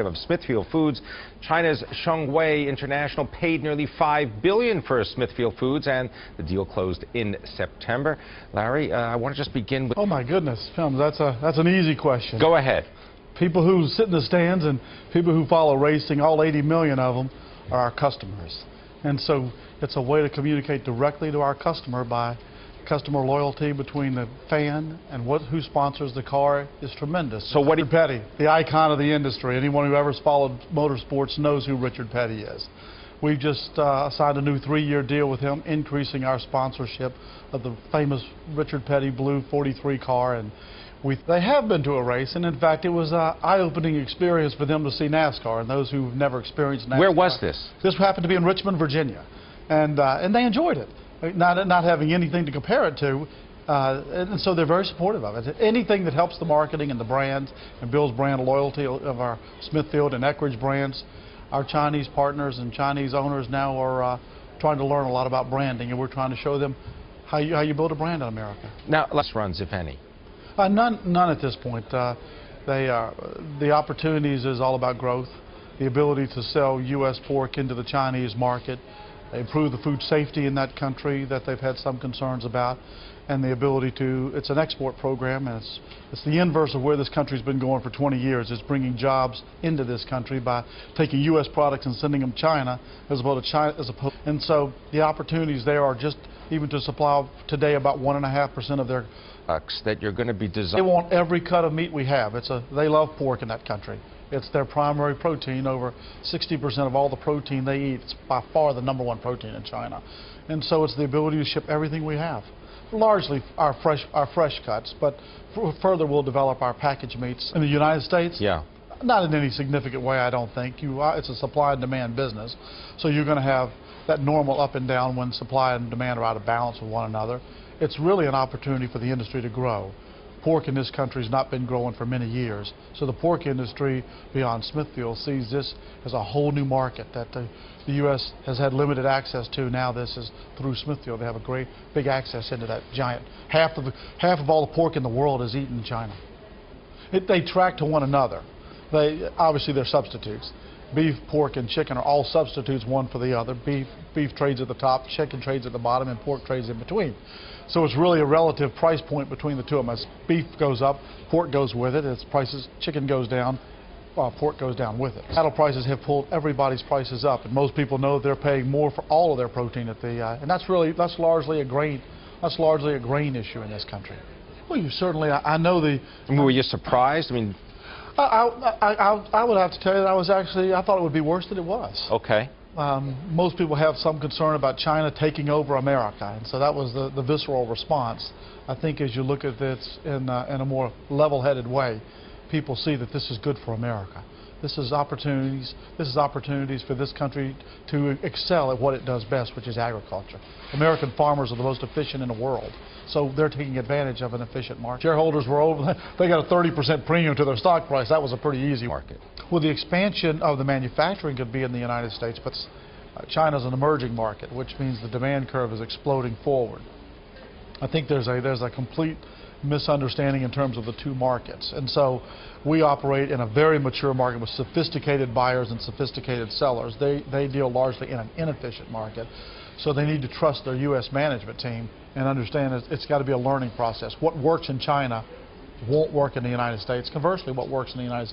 Of Smithfield Foods, China's Shengwei International paid nearly $5 billion for Smithfield Foods, and the deal closed in September. Larry, I want to just begin with... Oh my goodness, Films, that's an easy question. Go ahead. People who sit in the stands and people who follow racing, all 80 million of them, are our customers. And so it's a way to communicate directly to our customer by customer loyalty between the fan and who sponsors the car is tremendous. So what? Richard Petty, the icon of the industry. Anyone who ever followed motorsports knows who Richard Petty is. We've just signed a new 3-year deal with him, increasing our sponsorship of the famous Richard Petty Blue 43 car. And they have been to a race, and in fact, it was an eye-opening experience for them to see NASCAR, and those who've never experienced NASCAR. Where was this? This happened to be in Richmond, Virginia, and they enjoyed it. Not having anything to compare it to, and so they're very supportive of it. Anything that helps the marketing and the brand and builds brand loyalty of our Smithfield and Eckrich brands. Our Chinese partners and Chinese owners now are trying to learn a lot about branding, and we're trying to show them how you build a brand in America. Now, less runs, if any? None at this point. The opportunities is all about growth, the ability to sell U.S. pork into the Chinese market, improve the food safety in that country that they've had some concerns about, and the ability to, it's an export program, and it's the inverse of where this country's been going for 20 years. It's bringing jobs into this country by taking U.S. products and sending them to China as opposed to China. And so the opportunities there are just even to supply today about 1.5% of their that you're going to be designing. They want every cut of meat we have. They love pork in that country. It's their primary protein. Over 60% of all the protein they eat. It's by far the #1 protein in China. And so it's the ability to ship everything we have. Largely our fresh cuts, but further we'll develop our packaged meats. In the United States, yeah, not in any significant way, I don't think. It's a supply and demand business. So you're going to have that normal up and down when supply and demand are out of balance with one another. It's really an opportunity for the industry to grow. Pork in this country has not been growing for many years. So the pork industry beyond Smithfield sees this as a whole new market that the U.S. has had limited access to. Now this is through Smithfield. They have a great big access into that giant. Half of all the pork in the world is eaten in China. They track to one another. Obviously they're substitutes. Beef, pork, and chicken are all substitutes one for the other. Beef trades at the top, chicken trades at the bottom, and pork trades in between. So it's really a relative price point between the two of them. As beef goes up, pork goes with it. As chicken goes down, pork goes down with it. Cattle prices have pulled everybody's prices up, and most people know they're paying more for all of their protein and that's largely a grain issue in this country. Well, you certainly, I know the. I mean, were you surprised? I mean. I would have to tell you that I thought it would be worse than it was. Okay. Most people have some concern about China taking over America, and so that was the visceral response. I think as you look at this in a more level-headed way, people see that this is good for America. This is opportunities for this country to excel at what it does best, which is agriculture. American farmers are the most efficient in the world, so they're taking advantage of an efficient market. Shareholders were over, they got a 30% premium to their stock price. That was a pretty easy market. Well, the expansion of the manufacturing could be in the United States, but China's an emerging market, which means the demand curve is exploding forward. I think there's a complete misunderstanding in terms of the two markets, and so we operate in a very mature market with sophisticated buyers and sophisticated sellers. They deal largely in an inefficient market, so they need to trust their U.S. management team and understand it's got to be a learning process. What works in China won't work in the United States. Conversely, what works in the United States